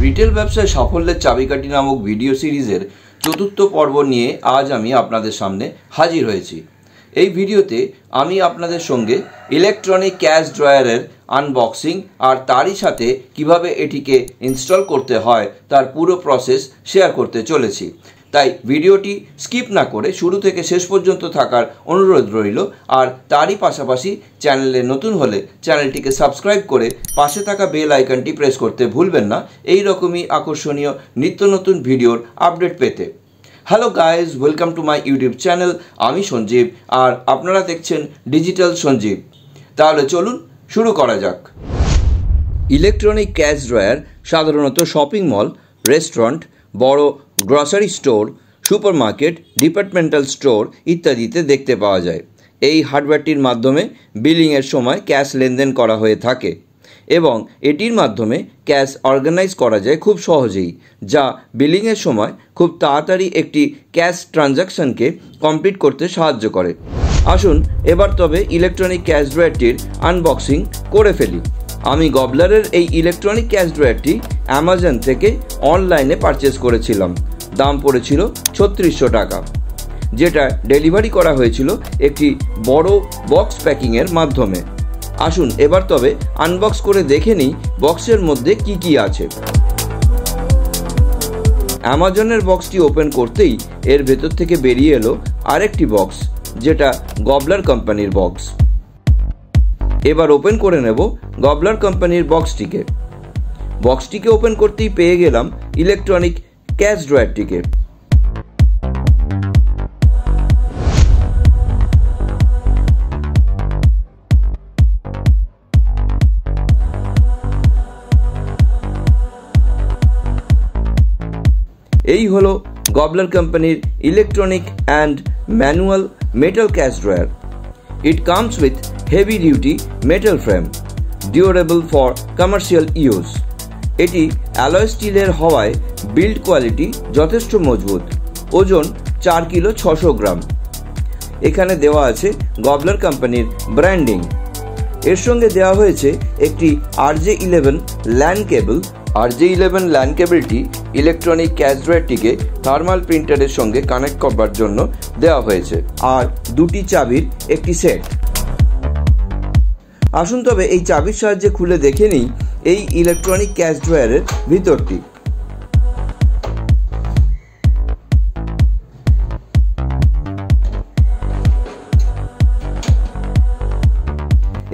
Retail ব্যবসায় সাফল্যের চাবিকাঠি নামক ভিডিও সিরিজের চতুর্থ পর্ব নিয়ে আজ আমি আপনাদের সামনে হাজির হয়েছি। এই ভিডিওতে আমি আপনাদের সঙ্গে ইলেকট্রনিক ক্যাশ ড্রয়ারের আনবক্সিং আর তারই সাথে কিভাবে এটিকে ইনস্টল করতে হয় তার পুরো প্রসেস শেয়ার করতে চলেছি। তাই ভিডিওটি স্কিপ না করে শুরু থেকে শেষ পর্যন্ত থাকার অনুরোধ রইল। আর তারই পাশাপাশি চ্যানেলে নতুন হলে চ্যানেলটিকে সাবস্ক্রাইব করে পাশে থাকা বেল আইকনটি প্রেস করতে ভুলবেন না এই রকমই আকর্ষণীয় নিত্য নতুন ভিডিওর আপডেট পেতে। Hello guys, welcome to my YouTube channel. আমি সঞ্জীব আর আপনারা দেখছেন ডিজিটাল সঞ্জীব। তাহলে চলুন শুরু করা যাক। ইলেকট্রনিক ক্যাশ ড্রয়ার সাধারণত শপিং মল, রেস্টুরেন্ট, বড় grocery store, supermarket, departmental store ইত্যাদিতে দেখতে পাওয়া যায়। এই হার্ডওয়্যারটির মাধ্যমে বিলিংয়ের সময় ক্যাশ লেনদেন করা হয়ে থাকে এবং এটির মাধ্যমে ক্যাশ অর্গানাইজ করা যায় খুব সহজেই, যা বিলিংয়ের সময় খুব তাড়াতাড়ি একটি ক্যাশ ট্রানজ্যাকশনকে কমপ্লিট করতে সাহায্য করে। আসুন এবার তবে ইলেকট্রনিক ক্যাশ ড্রয়ারটির আনবক্সিং করে ফেলি। আমি গবলারের এই ইলেকট্রনিক ক্যাশ ড্রয়ারটি অ্যামাজন থেকে অনলাইনে পারচেস করেছিলাম। দাম পড়েছিল 3600 টাকা, যেটা ডেলিভারি করা হয়েছিল একটি বড় বক্স প্যাকিংয়ের মাধ্যমে। আসুন এবার তবে আনবক্স করে দেখে নিই বক্সের মধ্যে কি কি আছে। অ্যামাজনের বক্সটি ওপেন করতেই এর ভেতর থেকে বেরিয়ে এলো আরেকটি বক্স, যেটা গবলার কোম্পানির বক্স। এবার ওপেন করে নেব গবলার কোম্পানির বক্সটিকে ওপেন করতেই পেয়ে গেলাম ইলেকট্রনিক ক্যাশ ড্রয়ারটিকে। এই হলো গবলার কোম্পানির electronic and manual metal cash drawer. It comes with heavy duty metal frame, durable for commercial use. এটি অ্যালয় স্টিলের হওয়ায় বিল্ড কোয়ালিটি যথেষ্ট মজবুত। ওজন 4 কিলো 600 গ্রাম। এখানে দেওয়া আছে গবলার কোম্পানির ব্র্যান্ডিং। এর সঙ্গে দেওয়া হয়েছে একটি RJ11 LAN cable. RJ11 LAN কেবলটি ইলেকট্রনিক ক্যাশ ড্রয়ারটিকে থার্মাল প্রিন্টারের সঙ্গে কানেক্ট করবার জন্য দেওয়া হয়েছে, আর দুটি চাবির একটি সেট। আসুন তবে এই চাবির সাহায্যে খুলে দেখে নিই এই ইলেকট্রনিক ক্যাশ ড্রয়ারের ভিতরটি।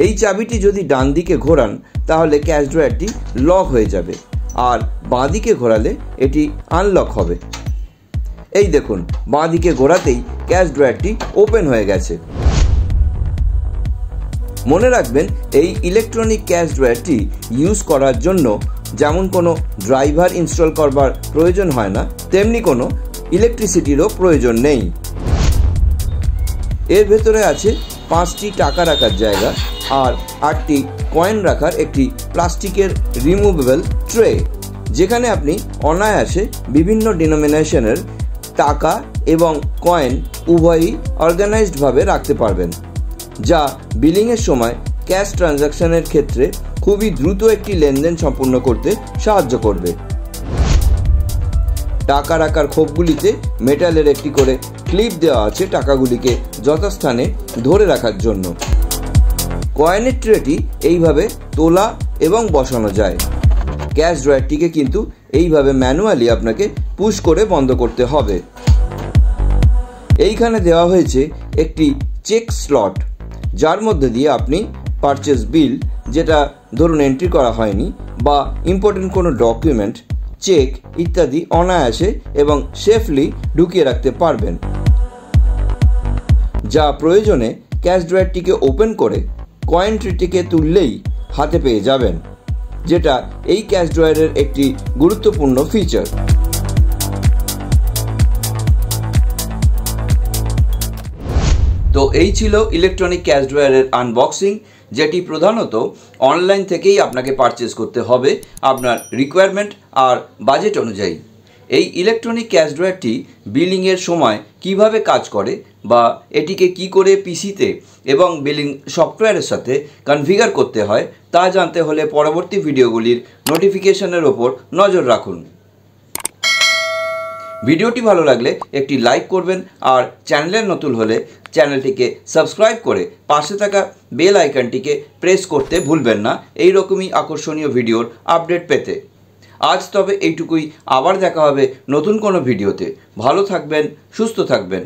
এই চাবিটি যদি ডান দিকে ঘোরান তাহলে ক্যাশ ড্রয়ারটি লক হয়ে যাবে, আর বাঁ দিকে ঘোরালে এটি আনলক হবে। এই দেখুন, বাঁ দিকে ঘোরাতেই ক্যাশ ড্রয়ারটি ওপেন হয়ে গেছে। মনে রাখবেন, এই ইলেকট্রনিক ক্যাশ ড্রয়ারটি ইউজ করার জন্য যেমন কোনো ড্রাইভার ইনস্টল করবার প্রয়োজন হয় না, তেমনি কোনো ইলেকট্রিসিটিরও প্রয়োজন নেই। এর ভেতরে আছে 5টি টাকা রাখার জায়গা আর 8টি কয়েন রাখার একটি প্লাস্টিকের রিমুভেবল ট্রে, যেখানে আপনি অনায়াসে বিভিন্ন ডিনোমিনেশনের টাকা এবং কয়েন উভয়ই অর্গানাইজডভাবে রাখতে পারবেন, যা বিলিংয়ের সময় ক্যাশ ট্রানজ্যাকশনের ক্ষেত্রে খুবই দ্রুত একটি লেনদেন সম্পূর্ণ করতে সাহায্য করবে। টাকা রাখার খোপগুলিতে মেটালের একটি করে ক্লিপ দেওয়া আছে টাকাগুলিকে যথাস্থানে ধরে রাখার জন্য। কয়েনের ট্রেটি এইভাবে তোলা এবং বসানো যায়। ক্যাশ ড্রয়ারটিকে কিন্তু এইভাবে ম্যানুয়ালি আপনাকে পুশ করে বন্ধ করতে হবে। এইখানে দেওয়া হয়েছে একটি চেক স্লট, যার মধ্যে দিয়ে আপনি পারচেস বিল, যেটা ধরুন এন্ট্রি করা হয়নি, বা ইম্পর্টেন্ট কোনো ডকুমেন্ট, চেক ইত্যাদি অনায়াসে এবং সেফলি ঢুকিয়ে রাখতে পারবেন, যা প্রয়োজনে ক্যাশ ড্রয়ারটিকে ওপেন করে কয়েন ট্রিটিকে তুললেই হাতে পেয়ে যাবেন, যেটা এই ক্যাশ ড্রয়ারের একটি গুরুত্বপূর্ণ ফিচার। তো এই ছিল ইলেকট্রনিক ক্যাশ ড্রয়ারের আনবক্সিং, যেটি প্রধানত অনলাইন থেকেই আপনাকে পারচেস করতে হবে আপনার রিকোয়ারমেন্ট আর বাজেট অনুযায়ী। এই ইলেকট্রনিক ক্যাশ ড্রয়ারটি বিলিংয়ের সময় কিভাবে কাজ করে বা এটিকে কি করে পিসিতে এবং বিলিং সফটওয়্যারের সাথে কনফিগার করতে হয় তা জানতে হলে পরবর্তী ভিডিওগুলির নোটিফিকেশনের ওপর নজর রাখুন। ভিডিওটি ভালো লাগলে একটি লাইক করবেন আর চ্যানেলের নতুন হলে চ্যানেলটিকে সাবস্ক্রাইব করে পাশে থাকা বেল আইকনটিকে প্রেস করতে ভুলবেন না এই রকমই আকর্ষণীয় ভিডিওর আপডেট পেতে। আজ তবে এইটুকুই, আবার দেখা হবে নতুন কোনো ভিডিওতে। ভালো থাকবেন, সুস্থ থাকবেন।